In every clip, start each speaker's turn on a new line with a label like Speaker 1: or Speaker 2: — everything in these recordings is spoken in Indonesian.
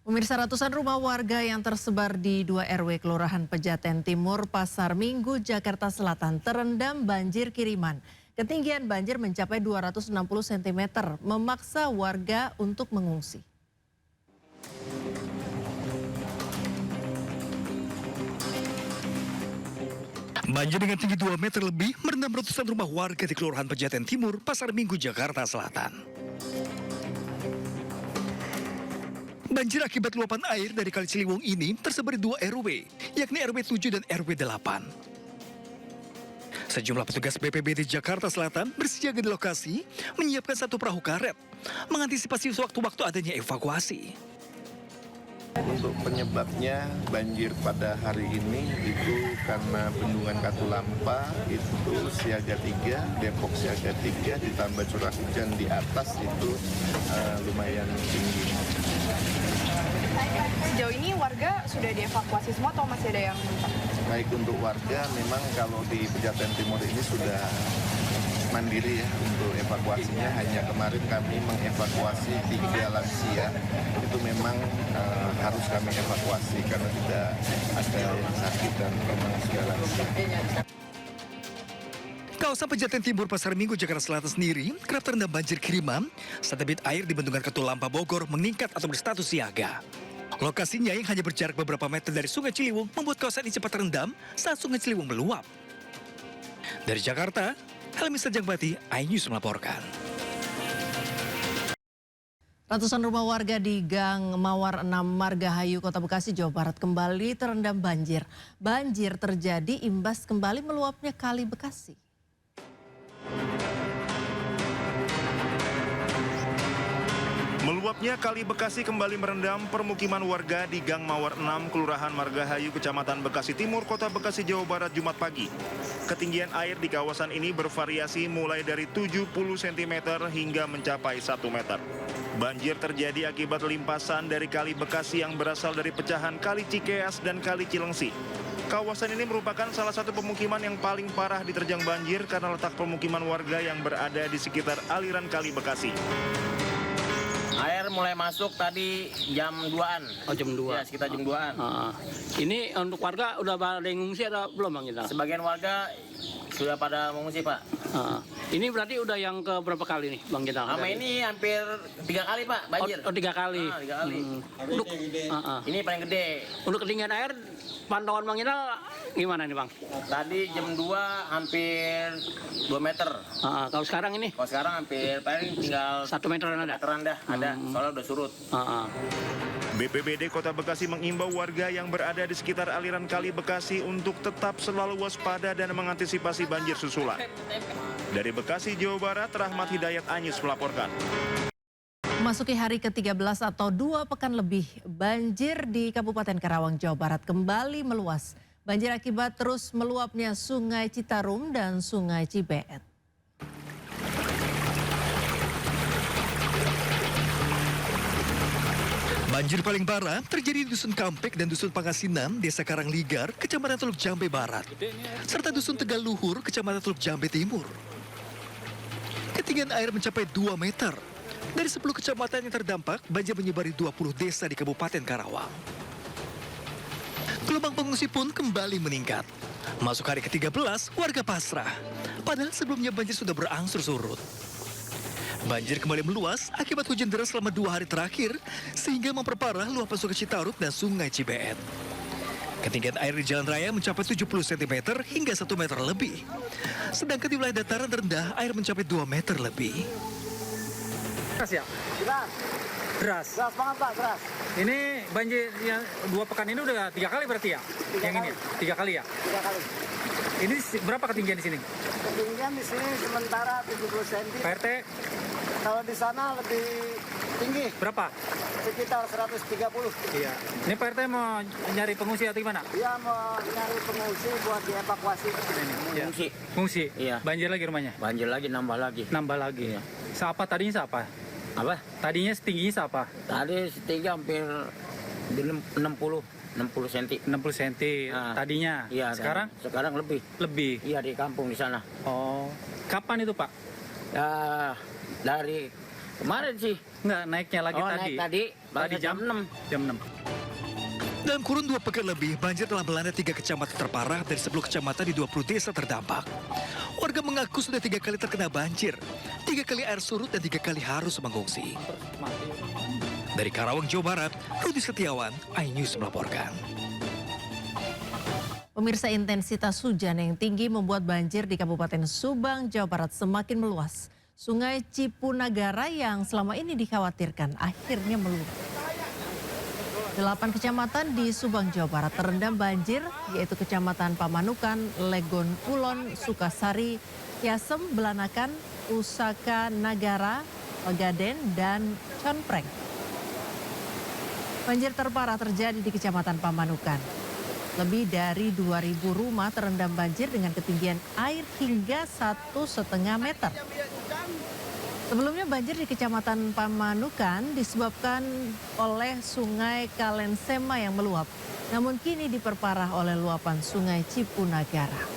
Speaker 1: Pemirsa, ratusan rumah warga yang tersebar di 2 RW Kelurahan Pejaten Timur, Pasar Minggu, Jakarta Selatan terendam banjir kiriman. Ketinggian banjir mencapai 260 cm, memaksa warga untuk mengungsi.
Speaker 2: Banjir dengan tinggi 2 meter lebih merendam ratusan rumah warga di Kelurahan Pejaten Timur, Pasar Minggu, Jakarta Selatan. Banjir akibat luapan air dari Kali Ciliwung ini tersebar di 2 RW, yakni RW 7 dan RW 8. Sejumlah petugas BPBD Jakarta Selatan bersiaga di lokasi, menyiapkan 1 perahu karet, mengantisipasi sewaktu-waktu adanya evakuasi.
Speaker 3: Untuk penyebabnya banjir pada hari ini itu karena bendungan Katulampa itu siaga 3, Depok siaga 3, ditambah curah hujan di atas itu lumayan tinggi.
Speaker 4: Sejauh ini warga sudah dievakuasi semua atau masih ada yang mentok?
Speaker 3: Baik untuk warga memang kalau di Pejaten Timur ini sudah mandiri ya untuk evakuasinya. Hanya kemarin kami mengevakuasi 3 lansia, itu memang harus kami evakuasi karena tidak ada yang sakit dan memang sudah lansia.
Speaker 2: Kawasan Pejaten Timur, Pasar Minggu, Jakarta Selatan sendiri kerap terendam banjir kiriman saat debit air di bendungan Katulampa Bogor meningkat atau berstatus siaga. Lokasinya yang hanya berjarak beberapa meter dari Sungai Ciliwung membuat kawasan ini cepat terendam saat Sungai Ciliwung meluap. Dari Jakarta, Helmi Sajangbati, iNews melaporkan.
Speaker 1: Ratusan rumah warga di Gang Mawar 6 Margahayu, Kota Bekasi, Jawa Barat kembali terendam banjir. Banjir terjadi imbas kembali meluapnya Kali Bekasi.
Speaker 5: Meluapnya Kali Bekasi kembali merendam permukiman warga di Gang Mawar 6, Kelurahan Margahayu, Kecamatan Bekasi Timur, Kota Bekasi, Jawa Barat, Jumat pagi. Ketinggian air di kawasan ini bervariasi mulai dari 70 cm hingga mencapai 1 meter. Banjir terjadi akibat limpasan dari Kali Bekasi yang berasal dari pecahan Kali Cikeas dan Kali Cilengsi. Kawasan ini merupakan salah satu pemukiman yang paling parah diterjang banjir karena letak pemukiman warga yang berada di sekitar aliran Kali Bekasi.
Speaker 6: Air mulai masuk tadi jam 2-an.
Speaker 7: Oh, jam 2.
Speaker 6: Ya, sekitar jam 2-an.
Speaker 7: Ini untuk warga udah pada ngungsi atau belum, Bang Gita?
Speaker 6: Sebagian warga sudah pada mengungsi, Pak.
Speaker 7: Ini berarti udah yang ke berapa kali nih, Bang Gita?
Speaker 6: Sama ini hampir 3 kali, Pak, banjir.
Speaker 7: Oh, 3 kali.
Speaker 6: 3 kali. Ini paling gede.
Speaker 7: Untuk ketinggian air, pantauan Bang Gita gimana nih, Bang?
Speaker 6: Tadi jam 2 hampir 2 meter.
Speaker 7: Kalau sekarang ini?
Speaker 6: Kalau sekarang hampir paling tinggal
Speaker 7: 1 meteran ada?
Speaker 6: meteran dah, ada. Soalnya udah surut.
Speaker 5: BPBD Kota Bekasi mengimbau warga yang berada di sekitar aliran Kali Bekasi untuk tetap selalu waspada dan mengantisipasi banjir susulan. Dari Bekasi, Jawa Barat, Rahmat Hidayat, iNews melaporkan.
Speaker 1: Memasuki hari ke-13 atau 2 pekan lebih, banjir di Kabupaten Karawang, Jawa Barat kembali meluas. Banjir akibat terus meluapnya Sungai Citarum dan Sungai Cibeet.
Speaker 2: Banjir paling parah terjadi di Dusun Kampek dan Dusun Pangasinan, Desa Karangligar, Kecamatan Teluk Jambe Barat, serta Dusun Tegal Luhur, Kecamatan Teluk Jambe Timur. Ketinggian air mencapai 2 meter. Dari 10 kecamatan yang terdampak, banjir menyebari 20 desa di Kabupaten Karawang. Gelombang pengungsi pun kembali meningkat. Masuk hari ke-13, warga pasrah. Padahal sebelumnya banjir sudah berangsur surut. Banjir kembali meluas akibat hujan deras selama 2 hari terakhir, sehingga memperparah luapan Sungai Citarum dan Sungai Cibeet. Ketinggian air di jalan raya mencapai 70 cm hingga 1 meter lebih. Sedangkan di wilayah dataran rendah, air mencapai 2 meter lebih.
Speaker 8: Deras ya?
Speaker 9: Deras.
Speaker 8: Deras.
Speaker 9: Deras banget, Pak, deras.
Speaker 8: Ini banjir yang 2 pekan ini udah 3 kali berarti ya? Yang ini 3 kali ya?
Speaker 9: 3 kali.
Speaker 8: Ini berapa ketinggian di sini?
Speaker 9: Ketinggian di sini sementara 70 cm.
Speaker 8: Pak RT
Speaker 9: Kalau di sana lebih tinggi,
Speaker 8: berapa?
Speaker 9: sekitar 130.
Speaker 8: Iya. Ini Pak RT mau nyari pengungsi atau gimana?
Speaker 9: Dia mau nyari pengungsi buat dievakuasi.
Speaker 8: Iya.
Speaker 6: Mengungsi.
Speaker 8: Pengungsi?
Speaker 6: Iya.
Speaker 8: Banjir lagi rumahnya?
Speaker 6: Banjir lagi, nambah lagi.
Speaker 8: Nambah lagi.
Speaker 6: Iya.
Speaker 8: Seapa tadinya seapa?
Speaker 6: Apa?
Speaker 8: Tadinya setingginya seapa?
Speaker 6: Tadi setinggi hampir 60 cm.
Speaker 8: 60 cm tadinya.
Speaker 6: Iya.
Speaker 8: Sekarang?
Speaker 6: Sekarang lebih.
Speaker 8: Lebih.
Speaker 6: Iya, di kampung di sana.
Speaker 8: Oh. Kapan itu, Pak?
Speaker 6: Ya, dari kemarin sih.
Speaker 8: Enggak, naiknya lagi tadi.
Speaker 6: Naik tadi
Speaker 7: Tadi jam 6.
Speaker 8: Jam 6.
Speaker 2: Dalam kurun 2 pekan lebih, banjir telah melanda 3 kecamatan terparah dari 10 kecamatan di 20 desa terdampak. Warga mengaku sudah 3 kali terkena banjir, 3 kali air surut dan 3 kali harus mengungsi. Dari Karawang, Jawa Barat, Rudi Setiawan, iNews melaporkan.
Speaker 1: Pemirsa, intensitas hujan yang tinggi membuat banjir di Kabupaten Subang, Jawa Barat semakin meluas. Sungai Cipunagara yang selama ini dikhawatirkan akhirnya meluap. 8 kecamatan di Subang, Jawa Barat terendam banjir, yaitu Kecamatan Pamanukan, Legon Kulon, Sukasari, Yasem, Belanakan, Usaka Nagara, Pegaden, dan Conpreng. Banjir terparah terjadi di Kecamatan Pamanukan. Lebih dari 2.000 rumah terendam banjir dengan ketinggian air hingga 1,5 meter. Sebelumnya banjir di Kecamatan Pamanukan disebabkan oleh Sungai Kalensema yang meluap. Namun kini diperparah oleh luapan Sungai Cipunagara.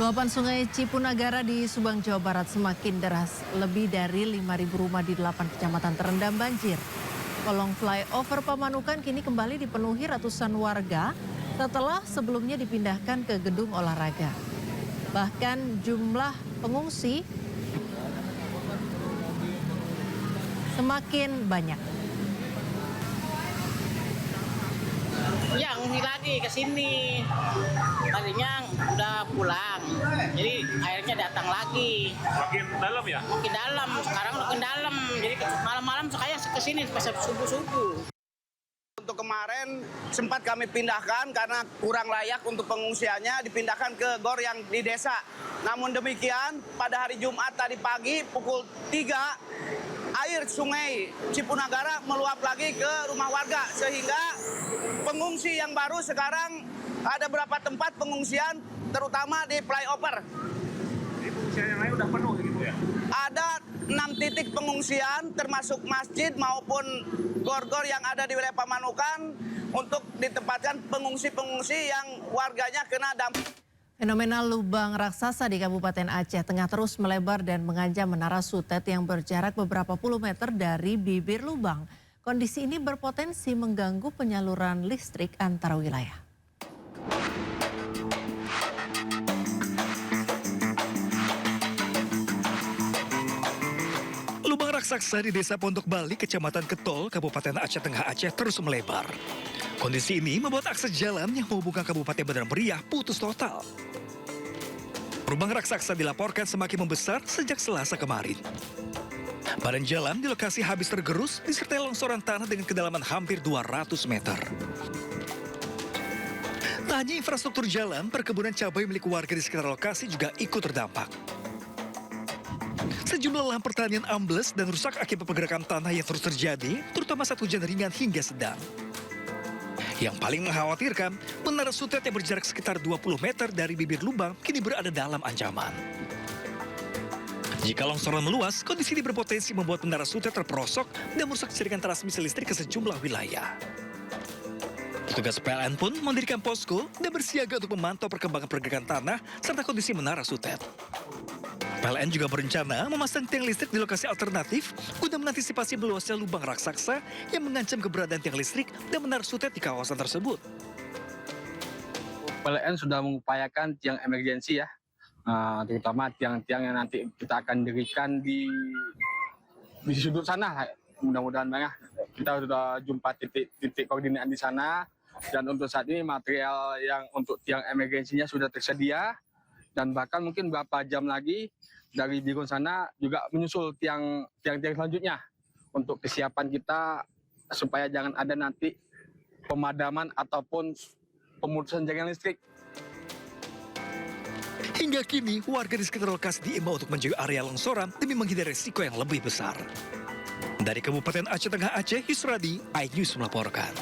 Speaker 1: Luapan Sungai Cipunagara di Subang, Jawa Barat semakin deras. Lebih dari 5.000 rumah di 8 kecamatan terendam banjir. Kolong flyover Pamanukan kini kembali dipenuhi ratusan warga setelah sebelumnya dipindahkan ke gedung olahraga. Bahkan jumlah pengungsi semakin banyak.
Speaker 6: Ya, ngungsi lagi ke sini. Tadinya udah pulang, jadi airnya datang lagi.
Speaker 5: Makin dalam ya?
Speaker 6: Makin dalam, sekarang makin dalam. Jadi malam-malam saya ke sini sampai subuh-subuh.
Speaker 9: Untuk kemarin sempat kami pindahkan karena kurang layak untuk pengungsiannya, dipindahkan ke GOR yang di desa. Namun demikian pada hari Jumat tadi pagi pukul 3 air Sungai Cipunagara meluap lagi ke rumah warga sehingga pengungsi yang baru sekarang ada beberapa tempat pengungsian terutama di flyover.
Speaker 5: Jadi pengungsian yang lain udah penuh gitu ya?
Speaker 9: Ada 6 titik pengungsian termasuk masjid maupun gor-gor yang ada di wilayah Pamanukan untuk ditempatkan pengungsi-pengungsi yang warganya kena dampak.
Speaker 1: Fenomena lubang raksasa di Kabupaten Aceh tengah terus melebar dan mengancam menara Sutet yang berjarak beberapa puluh meter dari bibir lubang. Kondisi ini berpotensi mengganggu penyaluran listrik antar wilayah.
Speaker 2: Lubang raksasa di Desa Pondok Bali, Kecamatan Ketol, Kabupaten Aceh Tengah Aceh terus melebar. Kondisi ini membuat akses jalan yang menghubungkan Kabupaten Bandar Meriah putus total. Lubang raksasa dilaporkan semakin membesar sejak Selasa kemarin. Badan jalan di lokasi habis tergerus disertai longsoran tanah dengan kedalaman hampir 200 meter. Tak hanya infrastruktur jalan, perkebunan cabai milik warga di sekitar lokasi juga ikut terdampak. Sejumlah lahan pertanian ambles dan rusak akibat pergerakan tanah yang terus terjadi, terutama saat hujan ringan hingga sedang. Yang paling mengkhawatirkan, menara Sutet yang berjarak sekitar 20 meter dari bibir lubang kini berada dalam ancaman. Jika longsoran meluas, kondisi ini berpotensi membuat menara Sutet terperosok dan merusak jaringan transmisi listrik ke sejumlah wilayah. Petugas PLN pun mendirikan posko dan bersiaga untuk memantau perkembangan pergerakan tanah serta kondisi menara Sutet. PLN juga berencana memasang tiang listrik di lokasi alternatif guna mengantisipasi meluasnya lubang raksasa yang mengancam keberadaan tiang listrik dan menara Sutet di kawasan tersebut.
Speaker 10: PLN sudah mengupayakan tiang emergensi ya, terutama tiang-tiang yang nanti kita akan dirikan di sudut sana. Mudah-mudahan banyak kita sudah jumpa titik koordinat di sana, dan untuk saat ini material yang untuk tiang emergensinya sudah tersedia, dan bahkan mungkin beberapa jam lagi dari Biron sana juga menyusul tiang-tiang selanjutnya untuk kesiapan kita supaya jangan ada nanti pemadaman ataupun pemutusan jaringan listrik.
Speaker 2: Hingga kini, warga di sekitar lokasi diimbau untuk menjauhi area longsoran demi menghindari risiko yang lebih besar. Dari Kabupaten Aceh Tengah Aceh, Yusradi, iNews melaporkan.